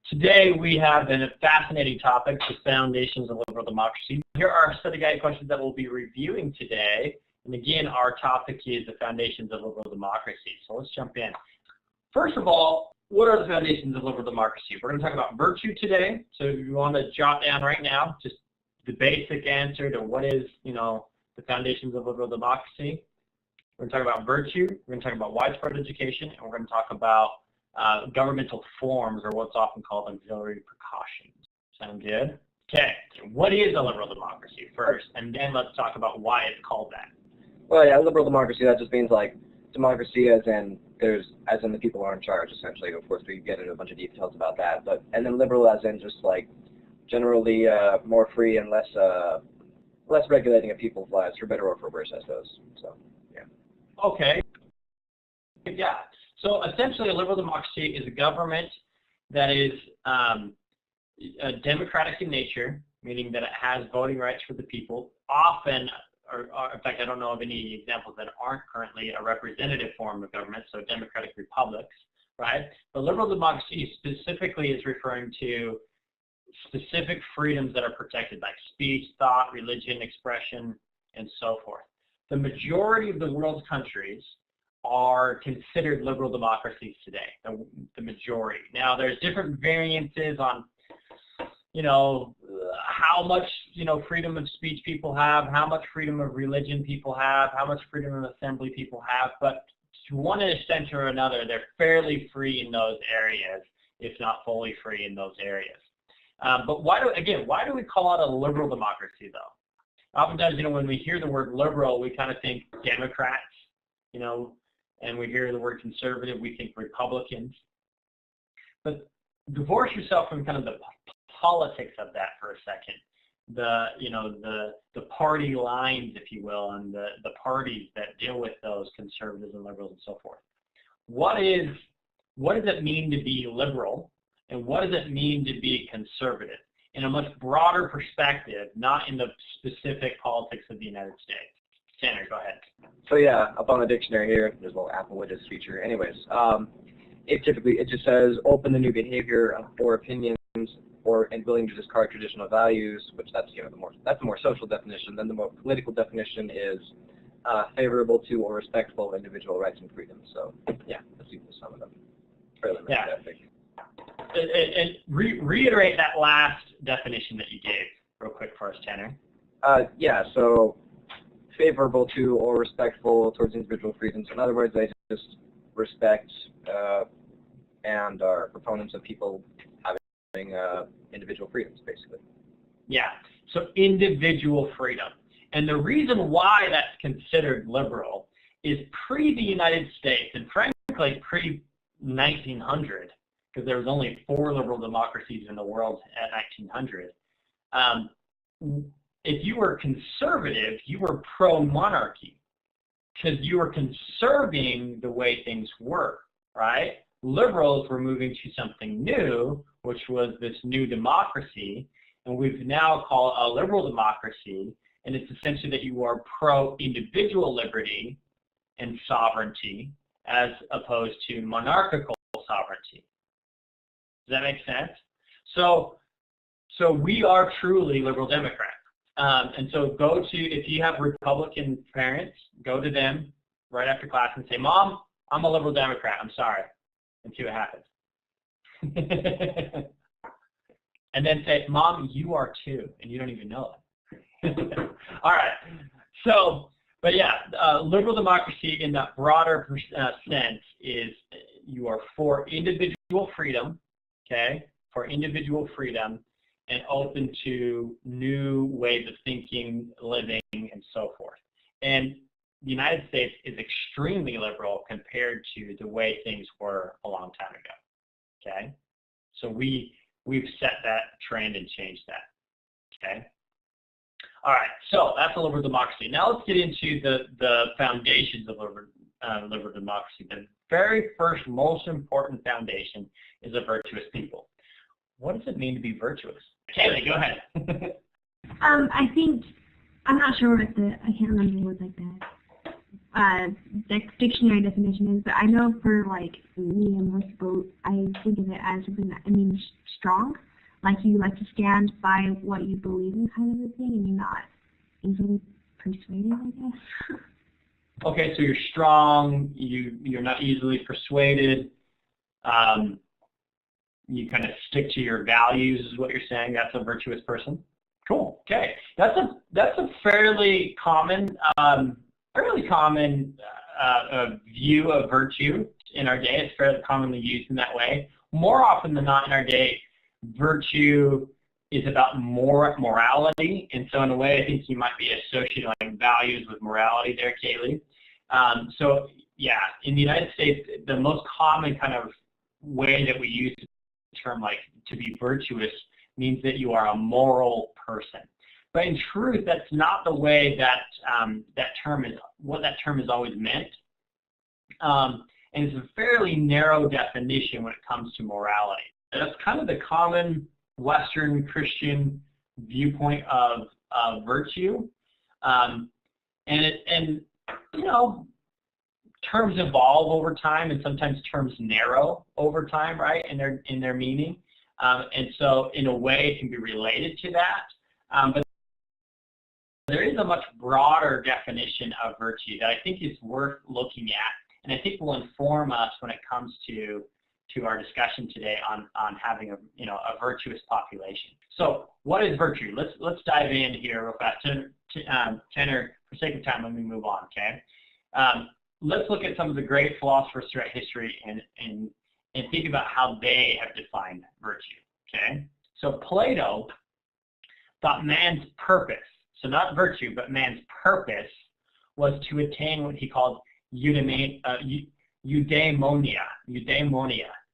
Today we have a fascinating topic, the foundations of liberal democracy. Here are a set of guide questions that we'll be reviewing today. And again, our topic is the foundations of liberal democracy. So let's jump in. First of all, what are the foundations of liberal democracy? We're going to talk about virtue today. So if you want to jot down right now, just the basic answer to what is, the foundations of liberal democracy. We're going to talk about virtue. We're going to talk about widespread education, and we're going to talk about governmental forms, or what's often called auxiliary precautions. Sound good? Okay, what is a liberal democracy first, and then let's talk about why it's called that. Well, yeah, liberal democracy, that just means like democracy as in the people are in charge, essentially. Of course, we get into a bunch of details about that, and then liberal as in just like generally more free and less regulating of people's lives, for better or for worse, I suppose. So, yeah. Okay. Yeah. So essentially, a liberal democracy is a government that is democratic in nature, meaning that it has voting rights for the people. Often, or in fact, I don't know of any examples that aren't currently a representative form of government, so democratic republics, right? But liberal democracy specifically is referring to specific freedoms that are protected, like speech, thought, religion, expression, and so forth. The majority of the world's countries are considered liberal democracies today, the majority. Now, there's different variances on, how much, freedom of speech people have, how much freedom of religion people have, how much freedom of assembly people have, but to one extent or another, they're fairly free in those areas, if not fully free in those areas. But why do we call it a liberal democracy, though? Oftentimes, when we hear the word liberal, we kind of think Democrats, and we hear the word conservative, we think Republicans. But divorce yourself from kind of the politics of that for a second. The party lines, if you will, and the parties that deal with those conservatives and liberals and so forth. What does it mean to be liberal, and what does it mean to be conservative? In a much broader perspective, not in the specific politics of the United States. Tanner, go ahead. So yeah, up on the dictionary here, there's a little Apple Widgets feature. Anyways, it just says open to new behavior or opinions, and willing to discard traditional values, which that's the more social definition. Then the more political definition is favorable to or respectful of individual rights and freedoms. So yeah, let's see some of them. Yeah. And reiterate that last definition that you gave real quick for us, Tanner. Yeah, so favorable to or respectful towards individual freedoms. In other words, they just respect and are proponents of people having individual freedoms, basically. Yeah, so individual freedom. And the reason why that's considered liberal is pre the United States, and frankly pre-1900, because there was only 4 liberal democracies in the world at 1900. If you were conservative, you were pro-monarchy, because you were conserving the way things were, right? Liberals were moving to something new, which was this new democracy, and we've now called a liberal democracy, and it's essentially that you are pro-individual liberty and sovereignty as opposed to monarchical sovereignty. Does that make sense? So we are truly liberal Democrats. And so if you have Republican parents, go to them right after class and say, Mom, I'm a liberal Democrat, I'm sorry, and see what happens. And then say, Mom, you are too, and you don't even know it. All right, but yeah, liberal democracy in that broader sense is you are for individual freedom, okay, for individual freedom, and open to new ways of thinking, living, and so forth. And the United States is extremely liberal compared to the way things were a long time ago, okay? So we've set that trend and changed that, okay? All right, so that's a liberal democracy. Now let's get into the foundations of liberal democracy. The very first, most important foundation is a virtuous people. What does it mean to be virtuous? Kaylee, go ahead. I think, I'm not sure I can't remember the words like that. dictionary definition is, but I know for like me and most people, I think of it as something that means strong, like you like to stand by what you believe in, kind of a thing, and you're not easily persuaded, I guess. Okay, so you're strong. You're not easily persuaded. You kind of stick to your values, is what you're saying. That's a virtuous person. Cool. Okay, that's a fairly common view of virtue in our day. It's fairly commonly used in that way. More often than not in our day, virtue is about morality, and so in a way, I think you might be associating like values with morality there, Kaylee. So yeah, in the United States, the most common kind of way that we use the term like to be virtuous means that you are a moral person. But in truth, that's not the way that that term is always meant. And it's a fairly narrow definition when it comes to morality. That's kind of the common Western Christian viewpoint of virtue. And you know, terms evolve over time, and sometimes terms narrow over time, right, in their meaning. And so in a way it can be related to that. But there is a much broader definition of virtue that I think is worth looking at, and I think will inform us when it comes to our discussion today on having a virtuous population. So what is virtue? Let's dive in here real fast. Tanner, for sake of time, let me move on, okay? Let's look at some of the great philosophers throughout history and think about how they have defined virtue, okay? So Plato thought man's purpose, so not virtue, but man's purpose was to attain what he called eudaimonia,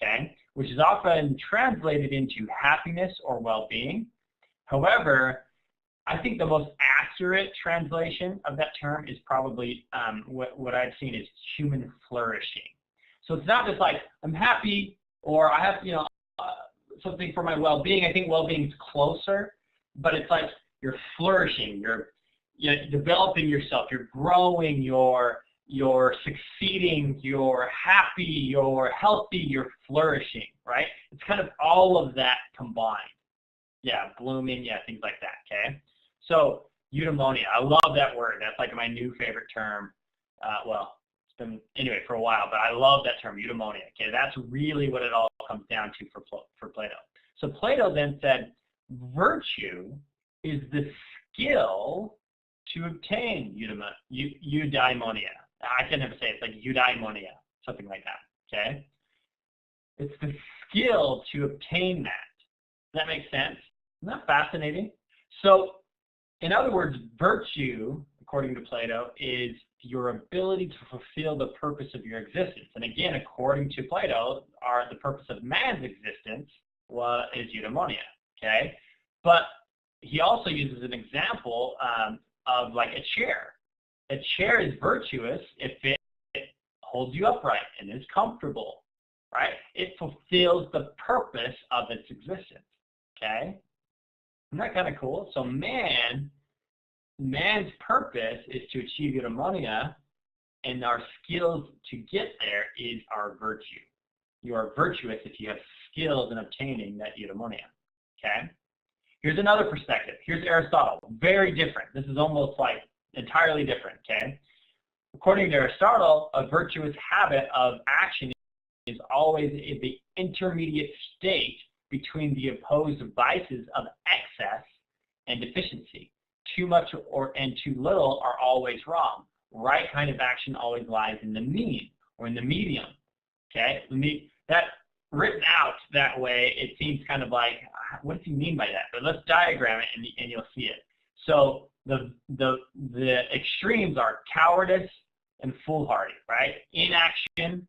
okay, which is often translated into happiness or well-being. However, I think the most accurate translation of that term is probably what I've seen is human flourishing. So it's not just like I'm happy or I have something for my well-being. I think well-being is closer, but it's like you're flourishing, you're developing yourself, you're growing, you're succeeding, you're happy, you're healthy, you're flourishing, right? It's kind of all of that combined. Yeah, blooming, yeah, things like that, okay? So eudaimonia, I love that word. That's like my new favorite term. Well, it's been, anyway, for a while, but I love that term, eudaimonia, okay? That's really what it all comes down to for Plato. So Plato then said, virtue is the skill to obtain eudaimonia. I can never say it. It's like eudaimonia, something like that, okay? It's the skill to obtain that. Does that make sense? Isn't that fascinating? So, in other words, virtue, according to Plato, is your ability to fulfill the purpose of your existence. And again, according to Plato, the purpose of man's existence is eudaimonia, okay? But he also uses an example of like a chair. A chair is virtuous if it holds you upright and is comfortable, right? It fulfills the purpose of its existence, okay? Isn't that kind of cool? So man's purpose is to achieve eudaimonia, and our skills to get there is our virtue. You are virtuous if you have skills in obtaining that eudaimonia, okay? Here's another perspective. Here's Aristotle. Very different. This is almost like entirely different, okay? According to Aristotle, a virtuous habit of action is always the intermediate state between the opposed vices of excess and deficiency. Too much and too little are always wrong. Right kind of action always lies in the mean or in the medium, okay? That written out that way, it seems kind of like, what does he mean by that? But let's diagram it and you'll see it. So the extremes are cowardice and foolhardy, right? Inaction,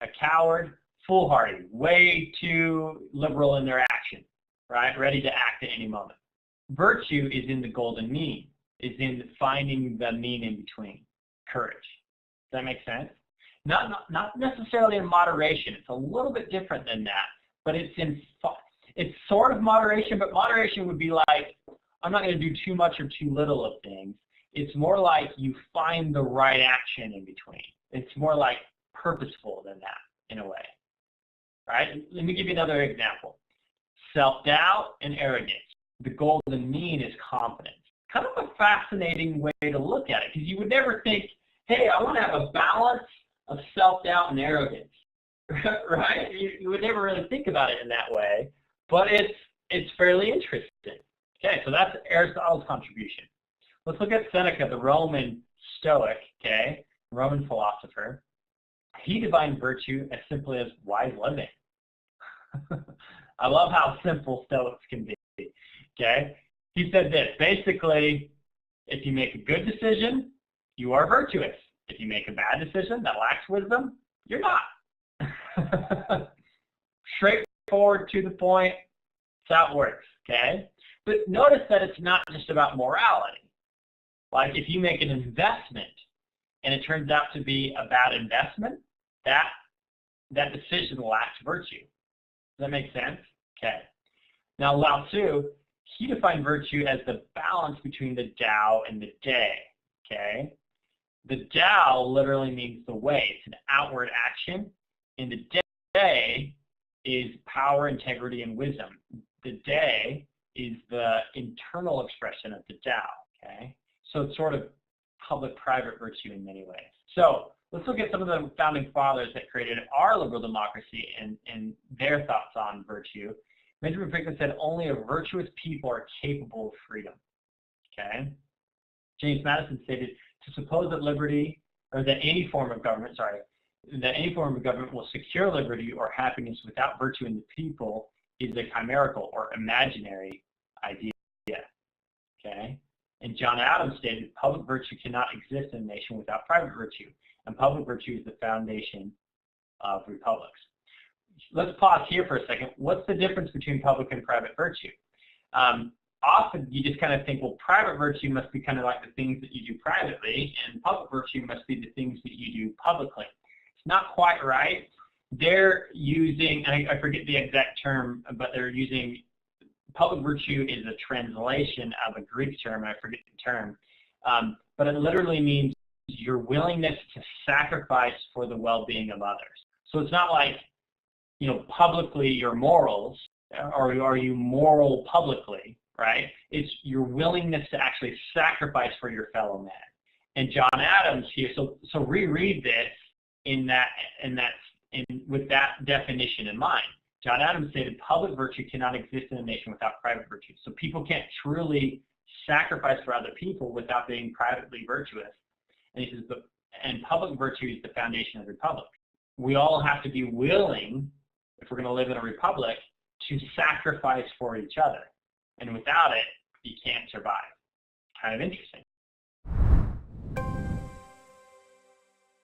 a coward, foolhardy, way too liberal in their action, right? Ready to act at any moment. Virtue is in the golden mean, is in finding the mean in between, courage. Does that make sense? Not necessarily in moderation. It's a little bit different than that, but it's sort of moderation, but moderation would be like, I'm not going to do too much or too little of things. It's more like you find the right action in between. It's more like purposeful than that, in a way. Right? Let me give you another example. Self-doubt and arrogance. The golden mean is confidence. Kind of a fascinating way to look at it, because you would never think, hey, I want to have a balance of self-doubt and arrogance. Right? You would never really think about it in that way, but it's fairly interesting. Okay, so that's Aristotle's contribution. Let's look at Seneca, the Roman Stoic, okay, Roman philosopher. He defined virtue as simply as wise living. I love how simple Stoics can be, okay? He said this, basically, if you make a good decision, you are virtuous. If you make a bad decision that lacks wisdom, you're not. Straightforward, to the point, that's how it works, okay? But notice that it's not just about morality. Like if you make an investment and it turns out to be a bad investment, that decision lacks virtue. Does that make sense? Okay. Now Lao Tzu, he defined virtue as the balance between the Tao and the Day. Okay. The Tao literally means the way. It's an outward action. And the Day is power, integrity, and wisdom. The Day is the internal expression of the Tao. Okay. So it's sort of public-private virtue in many ways. So let's look at some of the founding fathers that created our liberal democracy and their thoughts on virtue. Benjamin Franklin said, only a virtuous people are capable of freedom. Okay. James Madison stated, to suppose that liberty, or that any form of government, that any form of government will secure liberty or happiness without virtue in the people is a chimerical or imaginary idea. Okay. And John Adams stated, public virtue cannot exist in a nation without private virtue, and public virtue is the foundation of republics. Let's pause here for a second. What's the difference between public and private virtue? Often you just kind of think, well, private virtue must be kind of like the things that you do privately, and public virtue must be the things that you do publicly. It's not quite right. They're using, and I forget the exact term, but they're using, public virtue is a translation of a Greek term, I forget the term, but it literally means your willingness to sacrifice for the well-being of others. So it's not like, you know, publicly your morals, or are you moral publicly, right? It's your willingness to actually sacrifice for your fellow man. And John Adams here, so reread this with that definition in mind. John Adams stated, public virtue cannot exist in a nation without private virtue. So people can't truly sacrifice for other people without being privately virtuous. And he says, and public virtue is the foundation of the republic. We all have to be willing, if we're going to live in a republic, to sacrifice for each other. And without it, you can't survive. Kind of interesting.